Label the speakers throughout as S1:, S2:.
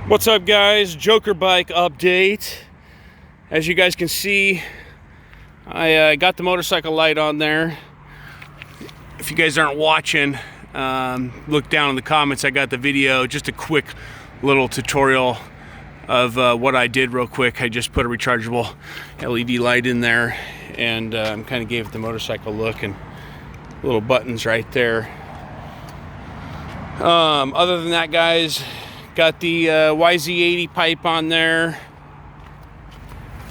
S1: What's up, guys? Joker bike update. As you guys can see, I got the motorcycle light on there. If you guys aren't watching, look down in the comments. I got the video, just a quick little tutorial of what I did real quick. I just put a rechargeable LED light in there and kind of gave it the motorcycle look and little buttons right there. Other than that, guys, got the YZ80 pipe on there.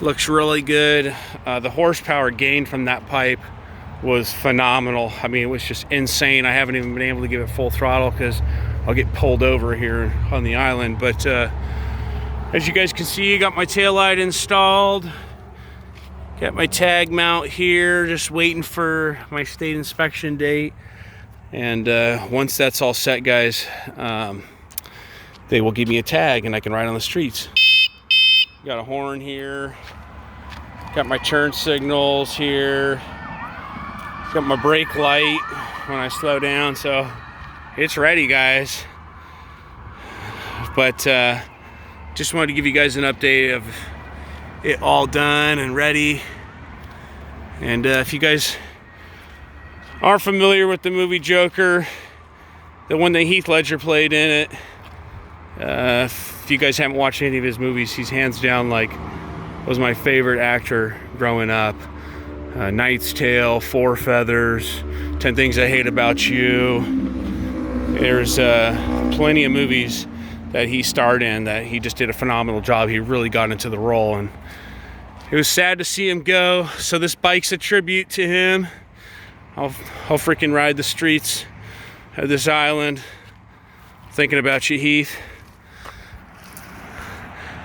S1: Looks really good. The horsepower gain from that pipe was phenomenal. I mean, it was just insane. I haven't even been able to give it full throttle because I'll get pulled over here on the island. But as you guys can see, I got my taillight installed. Got my tag mount here, just waiting for my state inspection date. And once that's all set, guys, they will give me a tag and I can ride on the streets. Got a horn here. Got my turn signals here. Got my brake light when I slow down, so it's ready, guys. But just wanted to give you guys an update of it all done and ready. And if you guys are familiar with the movie Joker, the one that Heath Ledger played in it, if you guys haven't watched any of his movies, he's hands down was my favorite actor growing up. Knight's Tale, Four Feathers, 10 Things I Hate About You. There's plenty of movies that he starred in that he just did a phenomenal job. He really got into the role, and it was sad to see him go. So this bike's a tribute to him. I'll freaking ride the streets of this island thinking about you, Heath.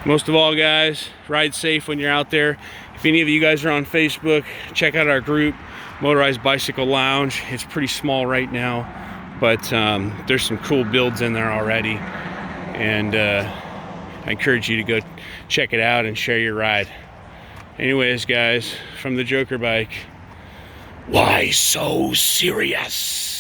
S1: Most of all, guys, ride safe when you're out there. If any of you guys are on Facebook, check out our group, Motorized Bicycle Lounge. It's pretty small right now, but there's some cool builds in there already. And I encourage you to go check it out and share your ride. Anyways, guys, from the Joker bike, why so serious?